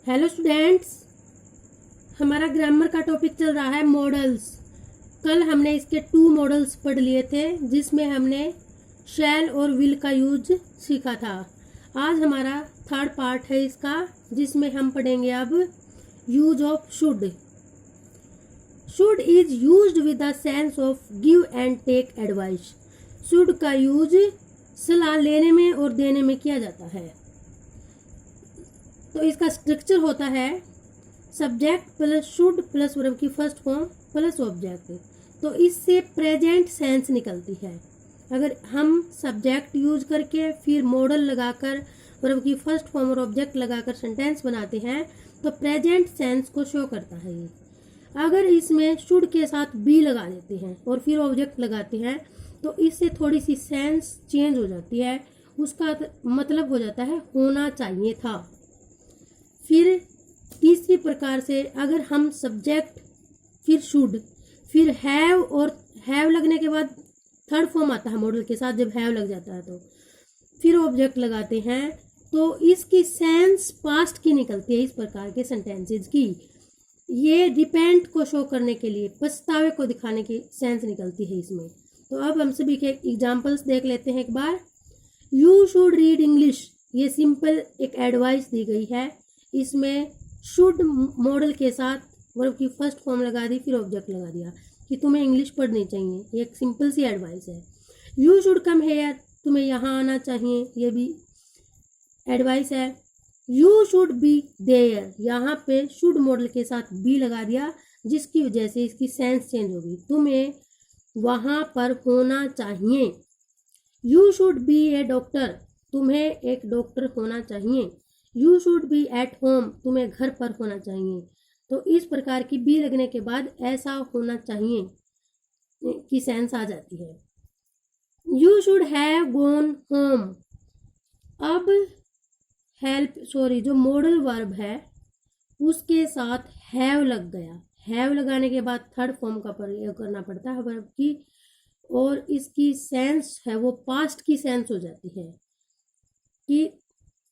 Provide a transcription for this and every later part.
Hello students, हमारा grammar का topic चल रहा है मॉडल्स। कल हमने इसके 2 मॉडल्स पढ़ लिए थे जिसमें हमने शैल और विल का यूज सीखा था। आज हमारा 3rd पार्ट है इसका, जिसमें हम पढ़ेंगे अब use of should. Should is used with the sense of give and take advice. Should का यूज सलाह लेने में और देने में किया जाता है। तो इसका स्ट्रक्चर होता है subject plus should plus verb की फर्स्ट फॉर्म प्लस ऑब्जेक्ट। तो इससे प्रेजेंट सेंस निकलती है। अगर हम सब्जेक्ट यूज करके फिर मॉडल लगाकर वर्ब की फर्स्ट फॉर्म और ऑब्जेक्ट लगाकर सेंटेंस बनाते हैं तो प्रेजेंट सेंस को शो करता है ये। अगर इसमें शुड के साथ बी लगा देते हैं और फिर ऑब्जेक्ट लगाते हैं तो इससे थोड़ी सी सेंस चेंज हो जाती है। उसका मतलब हो जाता है होना चाहिए था। फिर तीसरी प्रकार से अगर हम सब्जेक्ट फिर शुड फिर हैव और हैव लगने के बाद 3rd फॉर्म आता है मॉडल के साथ। जब हैव लग जाता है तो फिर ऑब्जेक्ट लगाते हैं तो इसकी सेंस पास्ट की निकलती है। इस प्रकार के सेंटेंसेस की ये डिपेंड को शो करने के लिए, पछतावे को दिखाने की सेंस निकलती है इसमें। तो अब हम सभी के एग्जाम्पल्स देख लेते हैं एक बार। यू शुड रीड इंग्लिश, ये सिंपल एक एडवाइस दी गई है। इसमें शुड मॉडल के साथ वर्ब की फर्स्ट फॉर्म लगा दी फिर ऑब्जेक्ट लगा दिया कि तुम्हें इंग्लिश पढ़नी चाहिए। ये एक सिंपल सी एडवाइस है। यू शुड कम हेयर, तुम्हें यहाँ आना चाहिए, ये भी एडवाइस है। यू शुड बी देयर, यहाँ पे शुड मॉडल के साथ बी लगा दिया जिसकी वजह से इसकी सेंस चेंज होगी। तुम्हें वहाँ पर होना चाहिए। You should be A doctor, तुम्हें एक डॉक्टर होना चाहिए। You should be at home, तुम्हें घर पर होना चाहिए। तो इस प्रकार की बी लगने के बाद ऐसा होना चाहिए की सेंस आ जाती है। You should have gone home. अब जो मॉडल वर्ब है उसके साथ हैव लग गया। हैव लगाने के बाद 3rd फॉर्म का प्रयोग करना पड़ता है वर्ब की, और इसकी सेंस है वो पास्ट की सेंस हो जाती है कि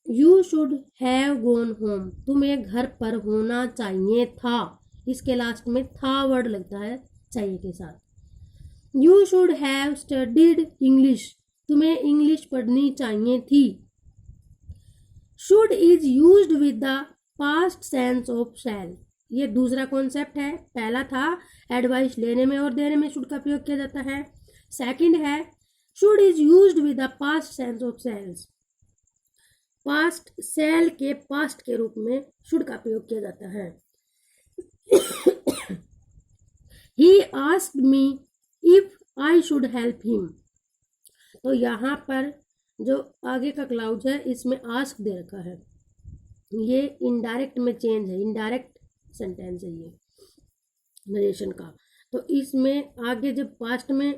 you should have gone home, तुम्हें घर पर होना चाहिए था। इसके लास्ट में था वर्ड लगता है चाहिए के साथ। You should have studied English, तुम्हें इंग्लिश पढ़नी चाहिए थी। Should is used with the past sense of shall, ये दूसरा कॉन्सेप्ट है। पहला था एडवाइस लेने में और देने में शुड का प्रयोग किया जाता है। सेकंड है should is used with the past sense of shalls, past shall के पास्ट के रूप में शुड का प्रयोग किया जाता है। He asked me if I should help him, तो यहाँ पर जो आगे का क्लाउज है इसमें आस्क दे रखा है। ये इनडायरेक्ट में चेंज है, इनडायरेक्ट सेंटेंस है ये नरेशन का। तो इसमें आगे जब पास्ट में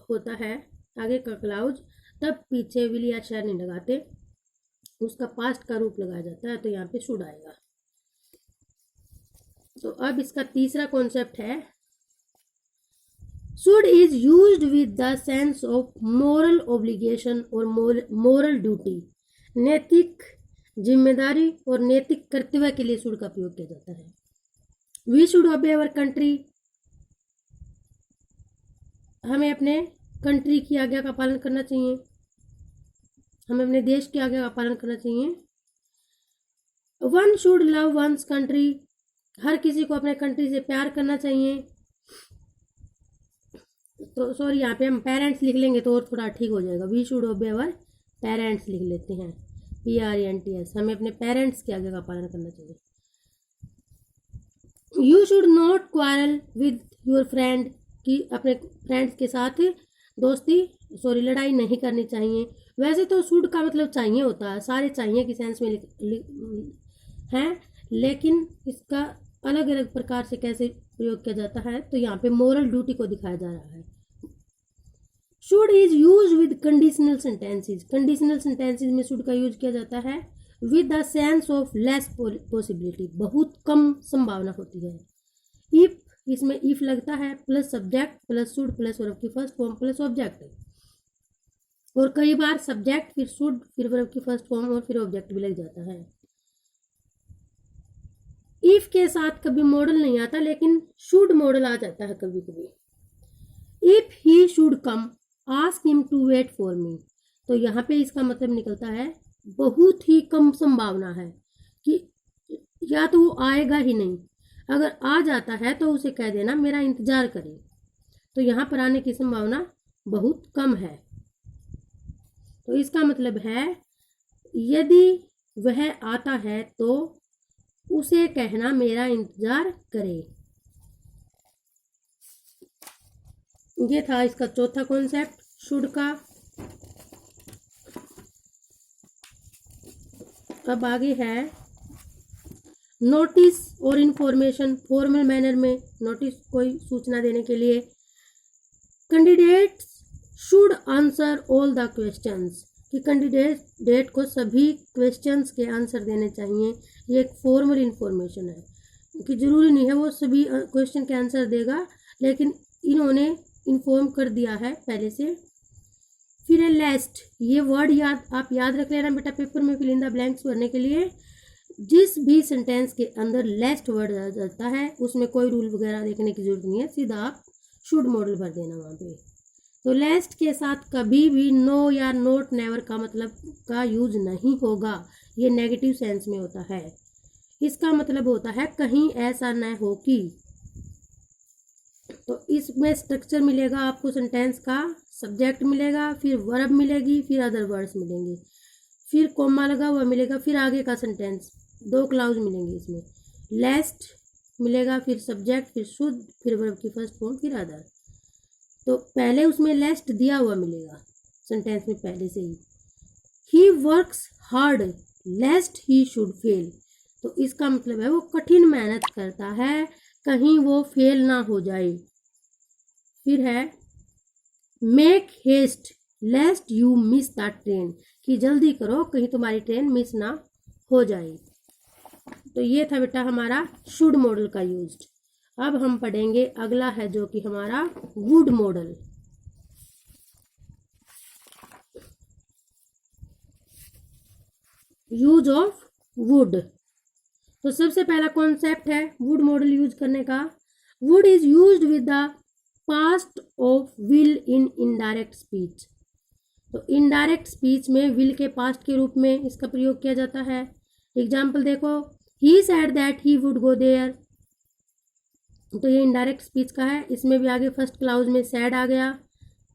होता है आगे का क्लाउज तब पीछे विल या शैल नहीं लगाते, उसका पास्ट का रूप लगाया जाता है। तो यहाँ पे शुड आएगा। तो अब इसका तीसरा कॉन्सेप्ट है should is used with the sense of moral obligation और मोरल ड्यूटी, नैतिक जिम्मेदारी और नैतिक कर्तव्य के लिए शुड का प्रयोग किया जाता है। वी शुड ओबे अवर कंट्री, हमें अपने कंट्री की आज्ञा का पालन करना चाहिए, हमें अपने देश की आज्ञा का पालन करना चाहिए। One should love one's country, हर किसी को अपने कंट्री से प्यार करना चाहिए। तो सॉरी, यहाँ पे हम पेरेंट्स लिख लेंगे तो और थोड़ा ठीक हो जाएगा। वी शुड ओबे अवर पेरेंट्स लिख लेते हैं, PRENTS, हमें अपने पेरेंट्स की आज्ञा का पालन करना चाहिए। You should not quarrel with your friend, कि अपने फ्रेंड्स के साथ लड़ाई नहीं करनी चाहिए। वैसे तो शुड का मतलब चाहिए होता है, सारे चाहिए की सेंस में हैं, लेकिन इसका अलग अलग प्रकार से कैसे प्रयोग किया जाता है तो यहाँ पे मोरल ड्यूटी को दिखाया जा रहा है। Should is use with conditional sentences, conditional sentences में शुड का यूज किया जाता है with the sense of less possibility, बहुत कम संभावना होती है। इफ, इसमें इफ लगता है plus subject plus should plus verb की फर्स्ट फॉर्म प्लस ऑब्जेक्ट, और कई बार सब्जेक्ट फिर शुड फिर वर्ब की फर्स्ट फॉर्म और फिर ऑब्जेक्ट भी लग जाता है। के साथ कभी मॉडल नहीं आता, लेकिन शुड मॉडल आ जाता है कभी कभी। If he should come ask him to wait for me. तो यहाँ पे इसका मतलब निकलता है बहुत ही कम संभावना है कि या तो वो आएगा ही नहीं, अगर आ जाता है तो उसे कह देना मेरा इंतजार करे। तो यहाँ पर आने की संभावना बहुत कम है। तो इसका मतलब है यदि वह आता है तो उसे कहना मेरा इंतजार करे। ये था इसका चौथा कॉन्सेप्ट शुड का। अब आगे है नोटिस और इंफॉर्मेशन। फॉर्मल मैनर में नोटिस कोई सूचना देने के लिए candidates should answer all the questions, कि कैंडिडेट को सभी क्वेश्चंस के आंसर देने चाहिए। ये एक फॉर्मल इंफॉर्मेशन है, क्योंकि ज़रूरी नहीं है वो सभी क्वेश्चन के आंसर देगा, लेकिन इन्होंने इन्फॉर्म कर दिया है पहले से। फिर है लास्ट। ये वर्ड आप याद रख लेना बेटा पेपर में फिल इन द ब्लैंक्स भरने के लिए। जिस भी सेंटेंस के अंदर लास्ट वर्ड आ जाता है उसमें कोई रूल वगैरह देखने की जरूरत नहीं है, सीधा आप शुड मॉडल भर देना वहाँ पे। तो लास्ट के साथ कभी भी नो या नोट नेवर का मतलब का यूज नहीं होगा, ये नेगेटिव सेंस में होता है। इसका मतलब होता है कहीं ऐसा न हो कि। तो इसमें स्ट्रक्चर मिलेगा आपको सेंटेंस का, सब्जेक्ट मिलेगा, फिर वर्ब मिलेगी, फिर अदर वर्ड्स मिलेंगे, फिर कॉमा लगा हुआ मिलेगा, फिर आगे का सेंटेंस, 2 क्लाउज मिलेंगे इसमें। लास्ट मिलेगा, फिर सब्जेक्ट, फिर शुड, फिर वर्ब की फर्स्ट फॉर्म, फिर अदर। तो पहले उसमें लास्ट दिया हुआ मिलेगा सेंटेंस में पहले से ही। He works hard lest he should fail. तो इसका मतलब है वो कठिन मेहनत करता है कहीं वो फेल ना हो जाए। फिर है make haste lest you miss the train, कि जल्दी करो कहीं तुम्हारी ट्रेन मिस ना हो जाए। तो ये था बेटा हमारा शुड मॉडल का यूज। अब हम पढ़ेंगे अगला है जो कि हमारा would model. Use of would. तो सबसे पहला कॉन्सेप्ट है वुड मॉडल यूज करने का। Would is used with the past of will in indirect speech. तो इनडायरेक्ट स्पीच में विल के पास्ट के रूप में इसका प्रयोग किया जाता है। एग्जाम्पल देखो, he said that he would go there. तो ये इनडायरेक्ट स्पीच का है। इसमें भी आगे फर्स्ट क्लाउज में सैड आ गया,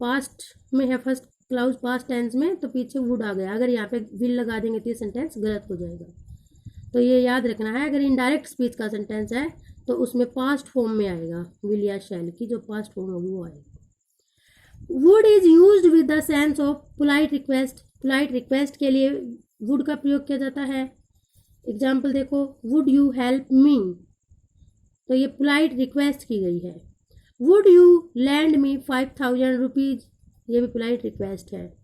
पास्ट में है फर्स्ट क्लाउज पास्ट टेंस में, तो पीछे वुड आ गया। अगर यहाँ पे विल लगा देंगे तो ये सेंटेंस गलत हो जाएगा, तो ये याद रखना है। अगर इनडायरेक्ट स्पीच का सेंटेंस है तो उसमें पास्ट फॉर्म में आएगा, विल या शैल की जो पास्ट फॉर्म होगी वो आएगी। Would is used with the sense of polite request. Polite request के लिए वुड का प्रयोग किया जाता है। एग्जाम्पल देखो, वुड यू हेल्प मी, तो ये पोलाइट रिक्वेस्ट की गई है। Would you lend me 5000 rupees, ये भी पोलाइट रिक्वेस्ट है।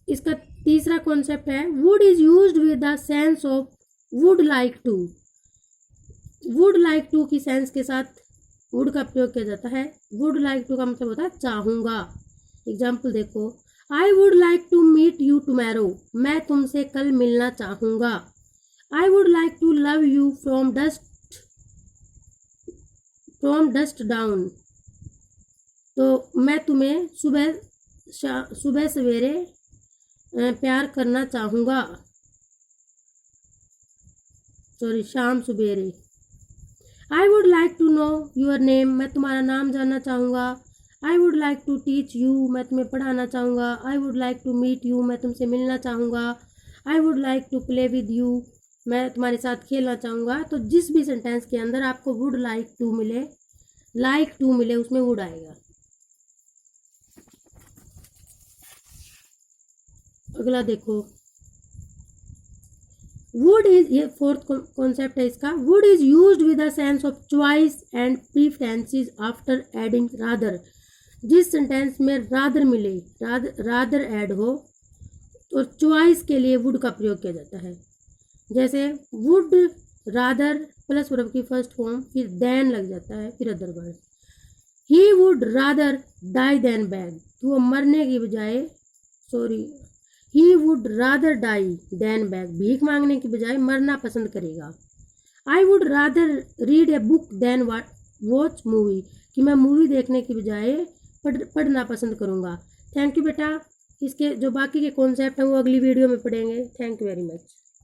इसका तीसरा कॉन्सेप्ट है would is used with the sense of would like to. Would like to की सेंस के साथ वुड का प्रयोग किया जाता है। वुड लाइक टू का मतलब होता है चाहूंगा। एग्जाम्पल देखो, I would like to meet you tomorrow, मैं तुमसे कल मिलना चाहूंगा। I would like to love you from dust down, तो मैं तुम्हें सुबह सवेरे प्यार करना चाहूँगा, शाम सवेरे। I would like to know your name, मैं तुम्हारा नाम जानना चाहूँगा। I would like to teach you, मैं तुम्हें पढ़ाना चाहूँगा। I would like to meet you, मैं तुमसे मिलना चाहूँगा। I would like to play with you, मैं तुम्हारे साथ खेलना चाहूँगा। तो जिस भी सेंटेंस के अंदर आपको वुड लाइक टू मिले उसमें वुड आएगा। अगला देखो, वुड इज, ये फोर्थ कॉन्सेप्ट है इसका। Would is used with the sense of choice and preferences after adding rather. जिस सेंटेंस में रादर मिले, रादर ऐड हो, तो चॉइस के लिए वुड का प्रयोग किया जाता है। जैसे वुड रादर प्लस वर्ब की फर्स्ट फॉर्म, फिर देन लग जाता है, फिर other word. He would rather die than beg, तो वो मरने की बजाय, he would rather die than beg, भीख मांगने की बजाय मरना पसंद करेगा। I would rather read a book than watch movie, कि मैं मूवी देखने की बजाय पढ़ना पसंद करूँगा। थैंक यू बेटा। इसके जो बाकी के कॉन्सेप्ट हैं वो अगली वीडियो में पढ़ेंगे। Thank you very much.